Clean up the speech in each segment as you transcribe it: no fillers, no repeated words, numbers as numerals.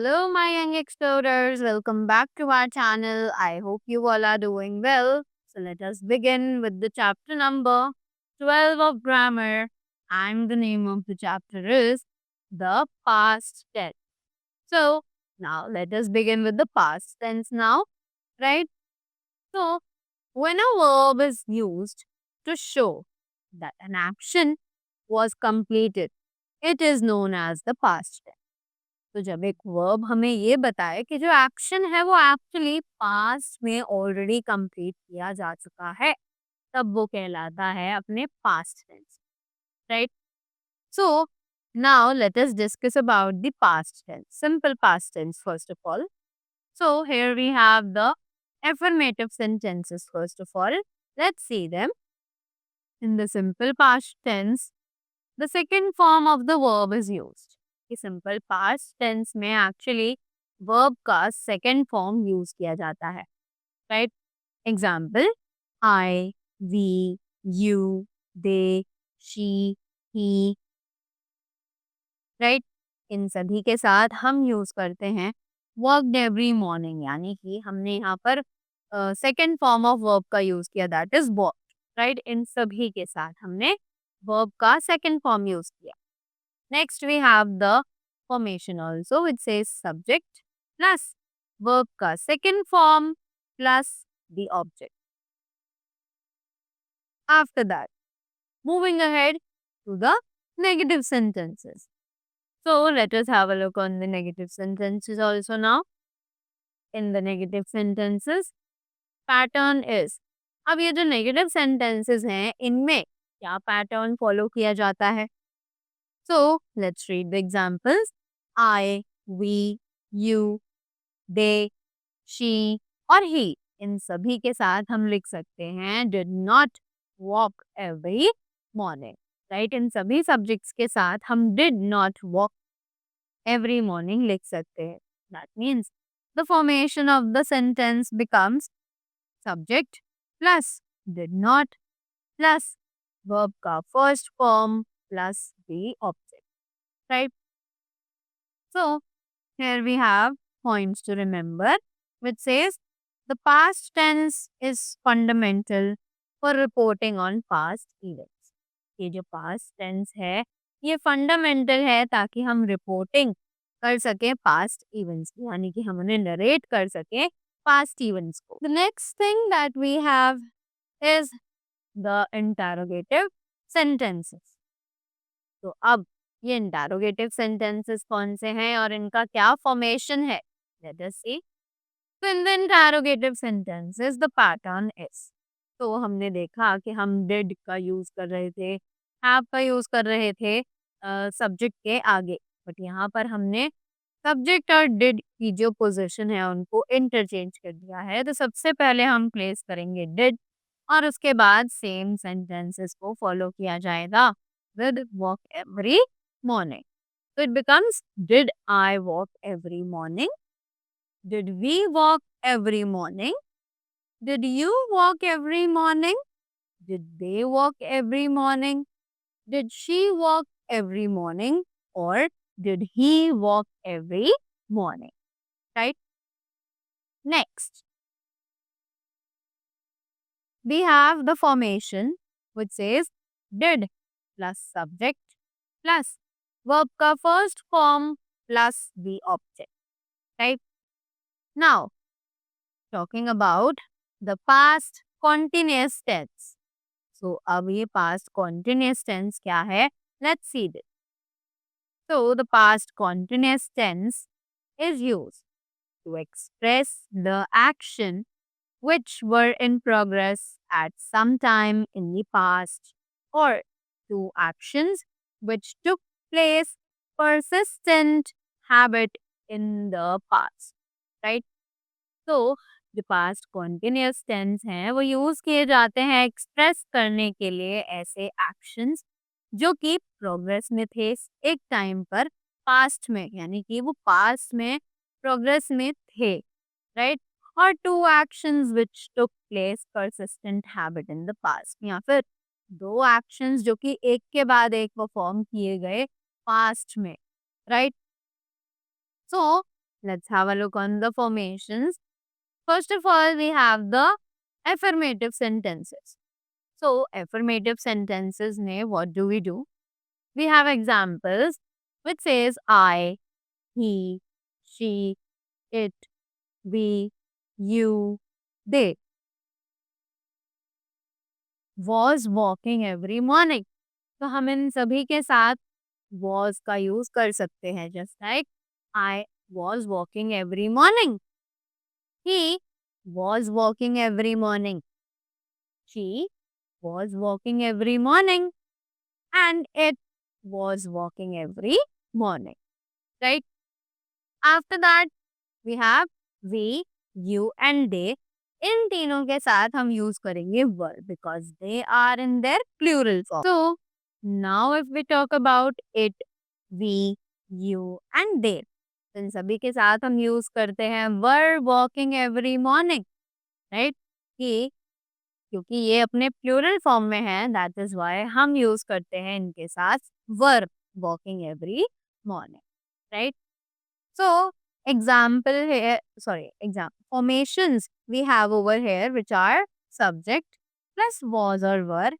Hello, my young explorers. Welcome back to our channel. I hope you all are doing well. So, let us begin with the chapter number 12 of grammar. And the name of the chapter is the past tense. So, now let us begin with the past tense now, right? So, when a verb is used to show that an action was completed, it is known as the past tense. तो जब एक verb हमें ये बताए कि जो action है वो एक्चुअली पास्ट में ऑलरेडी कंप्लीट किया जा चुका है, तब वो कहलाता है अपने past tense, right? So now let us discuss about the past tense, simple past tense first of all. So here we have the affirmative sentences first of all. Let's see them. In the simple past tense, the second form of the verb is used. कि simple past tense में actually verb का second form use किया जाता है, right? Example, I, we, you, they, she, he, right? इन सभी के साथ हम यूज करते हैं वर्कड एवरी मॉर्निंग, यानी कि हमने यहाँ पर सेकंड फॉर्म ऑफ वर्ब का यूज किया, दैट इज वर्क, राइट? इन सभी के साथ हमने वर्ब का सेकंड फॉर्म यूज किया. Next, we have the formation also, which says subject plus verb का second form plus the object. After that, moving ahead to the negative sentences. So, let us have a look on the negative sentences also now. In the negative sentences, pattern is. अब ये जो negative sentences हैं, इनमें क्या pattern follow किया जाता है? So, let's read the examples. I, we, you, they, she और he, इन सभी के साथ हम लिख सकते हैं did not walk every morning. Right? इन सभी सब्जेक्ट्स के साथ हम did not walk every morning लिख सकते हैं. That means the formation of the sentence becomes subject plus did not plus verb का first form plus the object. Right? So, here we have points to remember, which says the past tense is fundamental for reporting on past events. ये जो past tense है, ये fundamental है ताकि हम reporting कर सकें past events की, यानी कि हम उन्हें narrate कर सकें past events को. The next thing that we have is the interrogative sentences. तो अब ये इंटरोगेटिव सेंटेंसेस कौन से हैं और इनका क्या फॉर्मेशन है, लेट अस सी. तो in the interrogative sentences the pattern is, तो हमने देखा कि हम डिड का यूज कर रहे थे, हैव का यूज कर रहे थे सब्जेक्ट के आगे, बट यहाँ पर हमने सब्जेक्ट और डिड की जो पोजीशन है उनको इंटरचेंज कर दिया है. तो सबसे पहले हम प्लेस करेंगे डिड और उसके बाद सेम सेंटेंसेस को फॉलो किया जाएगा with walk every morning. So it becomes, did I walk every morning? Did we walk every morning? Did you walk every morning? Did they walk every morning? Did she walk every morning? Or did he walk every morning? Right? Next, we have the formation which says did plus subject plus verb का first form plus the object, right? Now, talking about the past continuous tense. So, अब ये past continuous tense क्या है? Let's see this. So, the past continuous tense is used to express the action which were in progress at some time in the past, or two actions which took place persistent habit in the past, right? तो जो past continuous tense हैं वो use किए जाते हैं express करने के लिए ऐसे एक्शंस जो कि प्रोग्रेस में थे एक टाइम पर पास्ट में, यानी कि वो पास्ट में प्रोग्रेस में थे, राइट? और to actions which took place persistent habit in the past, या फिर दो एक्शंस जो कि एक के बाद एक परफॉर्म किए गए पास्ट में, right? So let's have a look on the formations. First of all, we have the affirmative sentences. So, affirmative sentences ne what do? We have examples which says I, he, she, it, we, you, they was walking every morning. तो हम इन सभी के साथ was का use कर सकते हैं. Just like I was walking every morning. He was walking every morning. She was walking every morning. And it was walking every morning. Right? After that, we have we, you and they. इन तीनों के साथ हम use करेंगे were because they are in their plural form. So, now if we talk about it, we, you and they. इन सभी के साथ हम use करते हैं were walking every morning. Right? कि क्योंकि ये अपने प्लूरल फॉर्म में है, दैट इज व्हाई हम यूज करते हैं इनके साथ verb walking every morning. Right? So example here, sorry, example formations we have over here which are subject plus was or were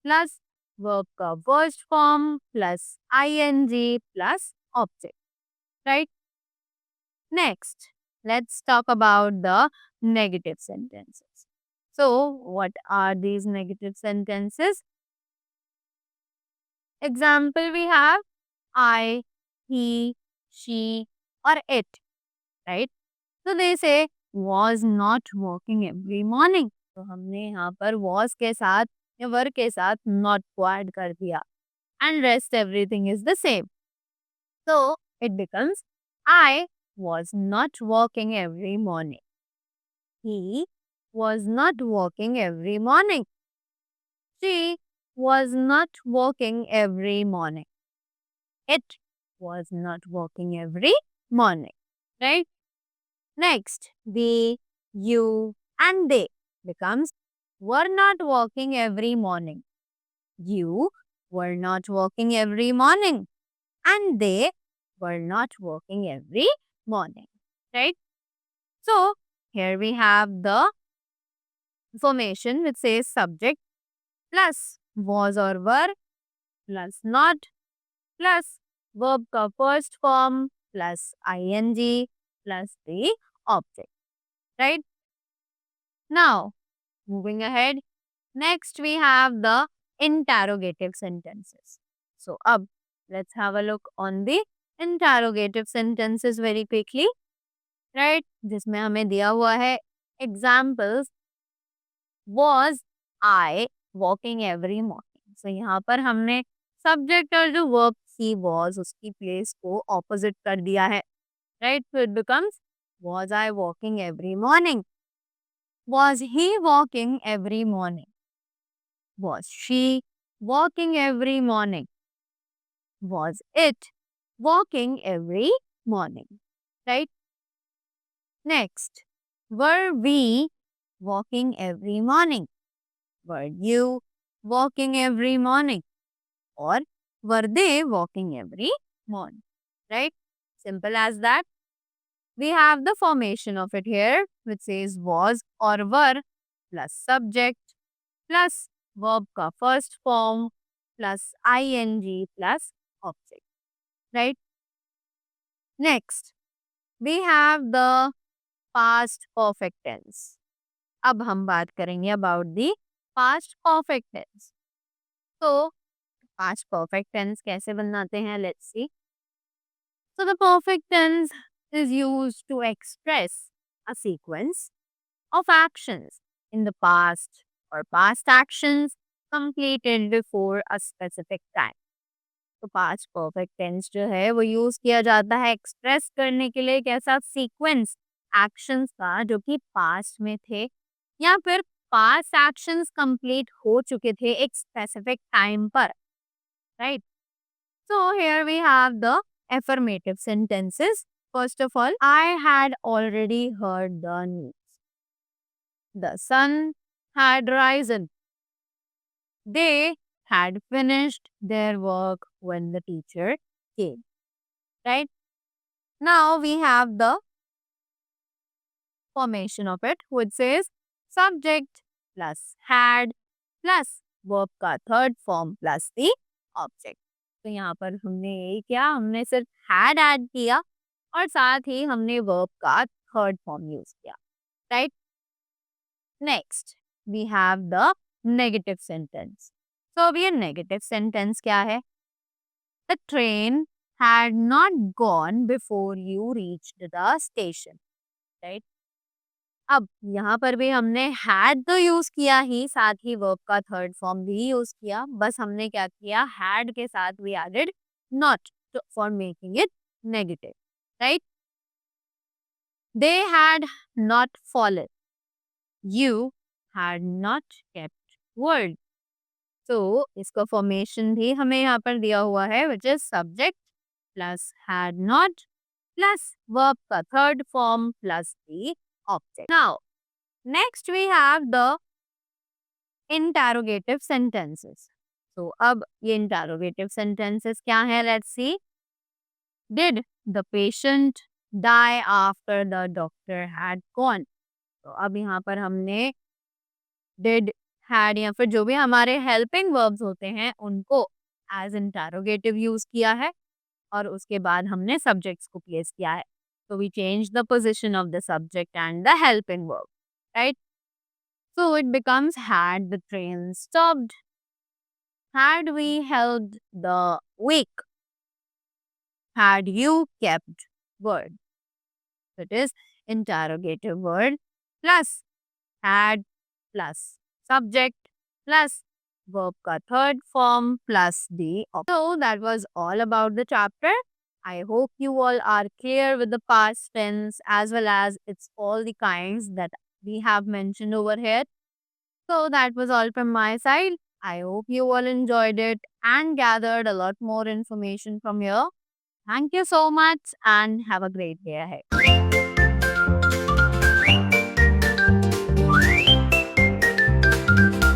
plus verb का first form plus ing plus object. Right? Next, let's talk about the negative sentences. So, what are these negative sentences? Example we have I, he, she or it, right? So they say was not walking every morning. तो हमने यहाँ पर was के साथ या were के साथ not को add कर दिया and rest everything is the same. So it becomes I was not walking every morning. He was not walking every morning. She was not walking every morning. It was not walking every morning. Right? Next, the, you and they becomes were not walking every morning. You were not walking every morning. And they were not walking every morning. Right? So, here we have the formation which says subject plus was or were plus not plus verb का first form plus ing plus the object. Right? Now, moving ahead, next we have the interrogative sentences. So, अब let's have a look on the interrogative sentences very quickly. Right? जिसमें हमें दिया हुआ है examples was I walking every morning. So, यहाँ पर हमने subject और जो verb ही was उसकी place को opposite कर दिया है. Right? So, it becomes was I walking every morning? Was he walking every morning? Was she walking every morning? Was it walking every morning? Right? Next, were we walking every morning? Were you walking every morning? Or were they walking every morning? Right? Simple as that. We have the formation of it here, which says was or were plus subject plus verb का first form plus ing plus object. Right? Next, we have the past perfect tense. अब हम बात करेंगे about the past perfect tense. So, past perfect tense कैसे बनाते हैं? Let's see. So, the perfect tense is used to express a sequence of actions in the past or past actions completed before a specific time. तो past perfect tense जो है वो use किया जाता है एक्सप्रेस करने के लिए एक ऐसा सीक्वेंस एक्शंस का जो कि पास्ट में थे या फिर पास्ट एक्शंस कंप्लीट हो चुके थे एक स्पेसिफिक टाइम पर. Right? So here we have the affirmative sentences. First of all, I had already heard the news. The sun had risen. They had finished their work when the teacher came. Right? Now we have the formation of it, which says subject plus had plus verb का third form plus the object. तो यहाँ पर हमने यही किया, हमने सिर्फ had add किया और साथ ही हमने verb का third form use किया, right? Next, we have the negative sentence. So अब ये negative sentence क्या है? The train had not gone before you reached the station, right? अब यहाँ पर भी हमने had तो यूज किया ही, साथ ही verb का थर्ड फॉर्म भी यूज किया, बस हमने क्या किया, had के साथ we added not for making it negative, right? They had not fallen. You had not kept word. तो इसका फॉर्मेशन भी हमें यहाँ पर दिया हुआ है, which is subject plus had not plus verb का third form plus the object. Now, next we have the interrogative sentences. So अब ये interrogative sentences क्या है? Let's see. Did the patient die after the doctor had gone? तो अब यहाँ पर हमने did, had या फिर जो भी हमारे helping verbs होते हैं उनको as interrogative use किया है और उसके बाद हमने subjects को place किया है. So we change the position of the subject and the helping verb, right? So it becomes had the train stopped, had we held the wake, had you kept word. So it is interrogative word plus had plus subject plus verb ka third form plus the object. So that was all about the chapter. I hope you all are clear with the past tense as well as it's all the kinds that we have mentioned over here. So that was all from my side. I hope you all enjoyed it and gathered a lot more information from here. Thank you so much and have a great day ahead.